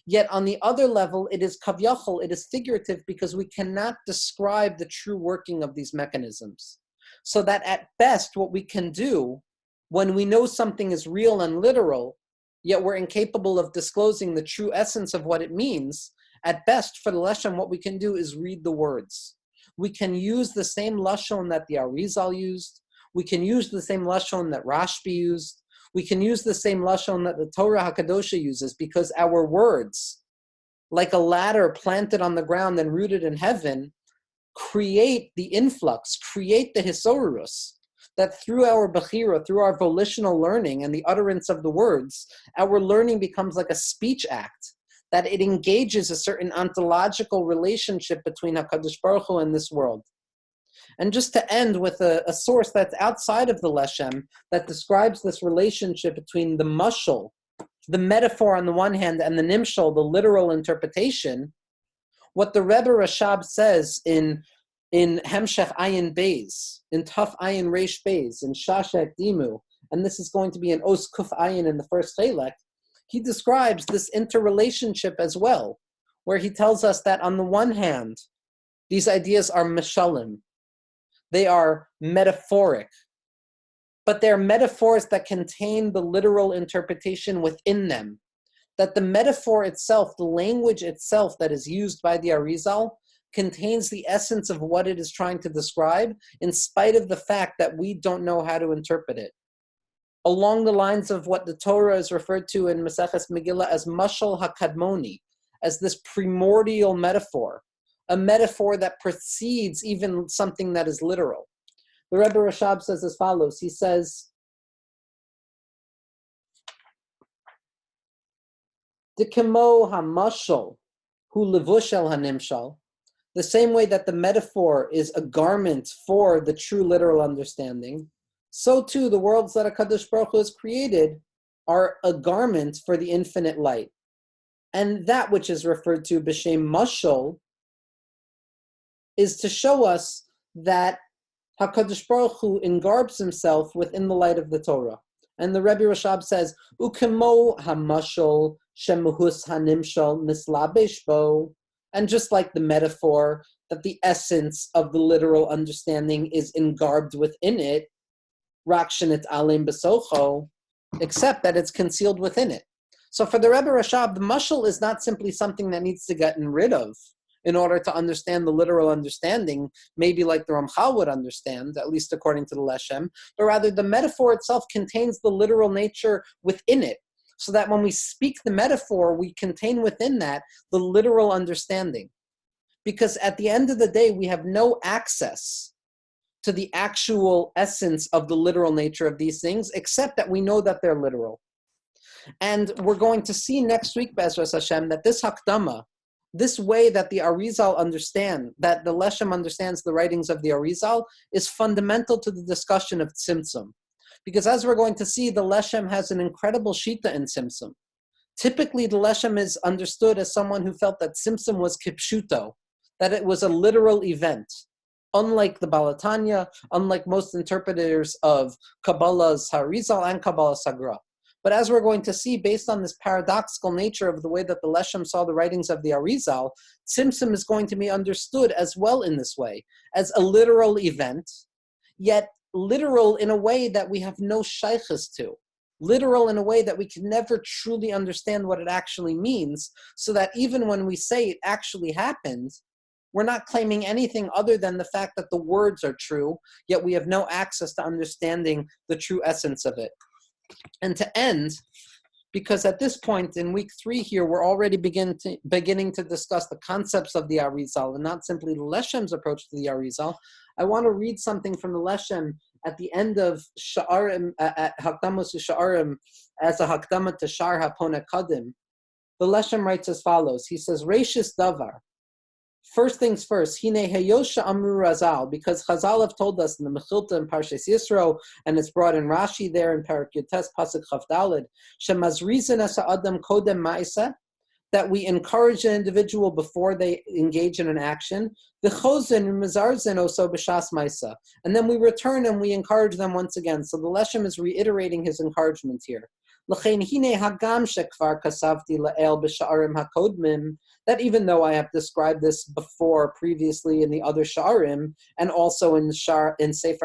S1: Yet on the other level, it is kavyachol, it is figurative, because we cannot describe the true working of these mechanisms. So that at best, what we can do when we know something is real and literal, yet we're incapable of disclosing the true essence of what it means, at best for the Leshem, what we can do is read the words. We can use the same Lashon that the Arizal used. We can use the same Lashon that Rashbi used. We can use the same Lashon that the Torah HaKadosha uses, because our words, like a ladder planted on the ground and rooted in heaven, create the influx, create the hisorus, that through our bechira, through our volitional learning and the utterance of the words, our learning becomes like a speech act, that it engages a certain ontological relationship between HaKadosh Baruch Hu and this world. And just to end with a source that's outside of the Leshem, that describes this relationship between the mashal, the metaphor on the one hand, and the nimshal, the literal interpretation, what the Rebbe Rashab says in Hemshech Ayin Beis, in Taf Ayin Reish Beis, in Shashek Dimu, and this is going to be in Os Kuf Ayin in the first Chelek, he describes this interrelationship as well, where he tells us that on the one hand, these ideas are mishalim, they are metaphoric, but they're metaphors that contain the literal interpretation within them. That the metaphor itself, the language itself that is used by the Arizal, contains the essence of what it is trying to describe, in spite of the fact that we don't know how to interpret it. Along the lines of what the Torah is referred to in Maseches Megillah as mashal hakadmoni, as this primordial metaphor, a metaphor that precedes even something that is literal. The Rebbe Rashab says as follows. He says, Dikemo hamashal hu levush el hanimshal, the same way that the metaphor is a garment for the true literal understanding, so too the worlds that HaKadosh Baruch Hu has created are a garment for the infinite light. And that which is referred to b'shem mashal is to show us that HaKadosh Baruch Hu engarbs himself within the light of the Torah. And the Rebbe Rashab says, Ukemo hamashal shemuhus hanimshal mislabesh bo, and just like the metaphor, that the essence of the literal understanding is engarbed within it, rakshanit alim besocho, except that it's concealed within it. So for the Rebbe Rashab, the mashal is not simply something that needs to get rid of in order to understand the literal understanding, maybe like the Ramchal would understand, at least according to the Leshem, but rather the metaphor itself contains the literal nature within it, so that when we speak the metaphor, we contain within that the literal understanding. Because at the end of the day, we have no access to the actual essence of the literal nature of these things, except that we know that they're literal. And we're going to see next week, Be'ezras Hashem, that this Hakdama, this way that the Arizal understand, that the Leshem understands the writings of the Arizal, is fundamental to the discussion of Tzimtzum. Because as we're going to see, the Leshem has an incredible shita in Tzimtzum. Typically, the Leshem is understood as someone who felt that Tzimtzum was kipshuto, that it was a literal event. Unlike the Balatanya, unlike most interpreters of Kabbalah's Harizal and Kabbalah Sagra. But as we're going to see, based on this paradoxical nature of the way that the Leshem saw the writings of the Arizal, Tzimtzum is going to be understood as well in this way, as a literal event, yet literal in a way that we have no shaykhs to. Literal in a way that we can never truly understand what it actually means, so that even when we say it actually happened, we're not claiming anything other than the fact that the words are true, yet we have no access to understanding the true essence of it. And to end, because at this point in week 3 here, we're already beginning to discuss the concepts of the Arizal and not simply the Leshem's approach to the Arizal, I want to read something from the Leshem at the end of Sha'arim, at Hakdamos Sha'arim, as a Hakdama to Shar HaPona Kadim. The Leshem writes as follows. He says, Reishis Davar, First things first, Hine Heyosha Amru Razal, because Chazal have told us in the Mechilta and Parshas Yisro, and it's brought in Rashi there in Parak Yotes Pasuk Chav Daled, Shemazrizin Asa Adam Kodem Ma'isa, that we encourage an individual before they engage in an action, the chosen mizarzen oso b'shas ma'isa, and then we return and we encourage them once again. So the Leshem is reiterating his encouragement here. L'chein hine hagam shekvar kasavti la'el b'sha'arim hakodmim, that even though I have described this before previously in the other sha'arim, and also in Sefer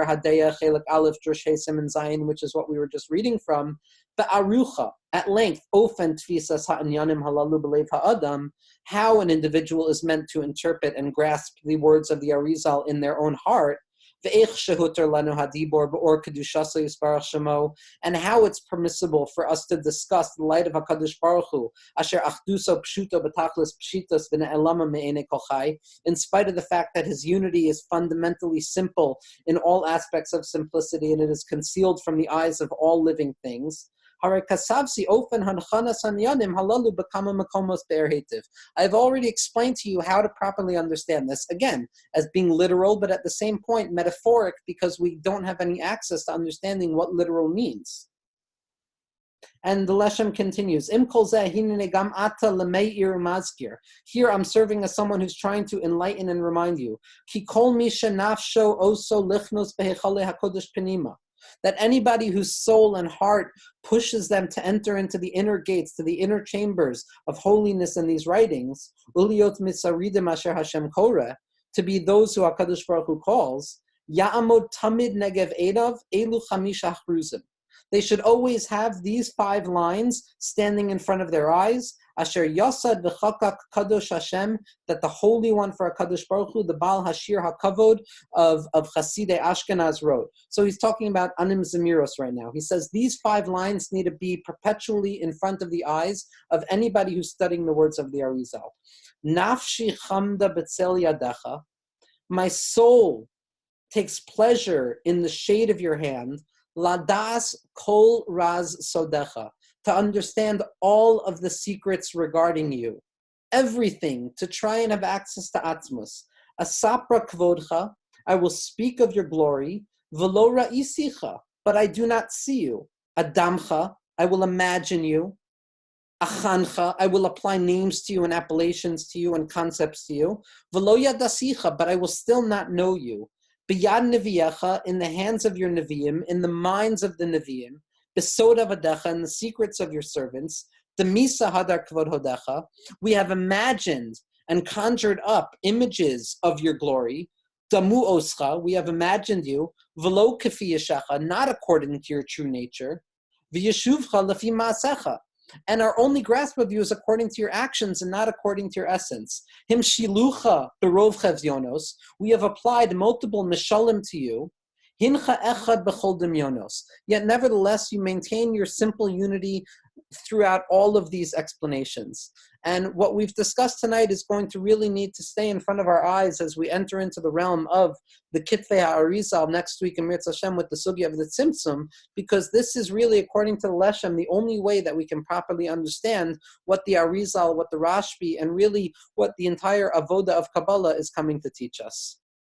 S1: Hadeya Chelik Aleph Drush Hesim and Zayin, which is what we were just reading from, Ba'arucha, at length, ofen tfisas ha'anyanim halalu b'leiv ha'adam, how an individual is meant to interpret and grasp the words of the Arizal in their own heart, ve'ech shehuter lanu hadibor b'or kedushasa yisbarach shemo, and how it's permissible for us to discuss the light of HaKadosh Baruch Hu, asher achduso pshuto b'tachlis pshitos v'ne'elama me'enei kol chai, in spite of the fact that his unity is fundamentally simple in all aspects of simplicity, and it is concealed from the eyes of all living things. I've already explained to you how to properly understand this, again, as being literal, but at the same point metaphoric, because we don't have any access to understanding what literal means. And the Leshem continues, here I'm serving as someone who's trying to enlighten and remind you, that anybody whose soul and heart pushes them to enter into the inner gates, to the inner chambers of holiness in these writings, uliot mitzaridim asher Hashem koreh, to be those who HaKadosh Baruch Hu calls, ya'amod tamid negev edav elu chamisha achruzim. They should always have these 5 lines standing in front of their eyes, asher yasad v'chakak kadosh Hashem, that the Holy One for HaKadosh Baruch Hu, the Baal Hashir HaKavod of Chasidei Ashkenaz wrote. So he's talking about Anim Zemiros right now. He says these 5 lines need to be perpetually in front of the eyes of anybody who's studying the words of the Arizal. Nafshi chamda b'tzel yadecha, my soul takes pleasure in the shade of your hand, ladas kol raz sodecha, to understand all of the secrets regarding you, everything, to try and have access to Atzmus. Asapra kvodcha, I will speak of your glory, velo ra'isicha, but I do not see you. Adamcha, I will imagine you. Achancha, I will apply names to you and appellations to you and concepts to you. Velo yadasicha, but I will still not know you. B'yad neviecha, in the hands of your neviim, in the minds of the neviim. B'sod avadecha, in the secrets of your servants. The misa hadar kvod hodecha, we have imagined and conjured up images of your glory. Damu oscha, we have imagined you. V'lo kefi yeshecha, not according to your true nature. V'yeshuvcha lefi ma'asecha, and our only grasp of you is according to your actions and not according to your essence. Him shilucha berov chevyonos, we have applied multiple mishalim to you. Hincha echad b'chol demyonos, yet nevertheless you maintain your simple unity throughout all of these explanations. And what we've discussed tonight is going to really need to stay in front of our eyes as we enter into the realm of the Kitvei HaArizal next week in Mirz Hashem with the Sugya of the Tzimtzum, because this is really, according to the Leshem, the only way that we can properly understand what the Arizal, what the Rashbi, and really what the entire Avoda of Kabbalah is coming to teach us.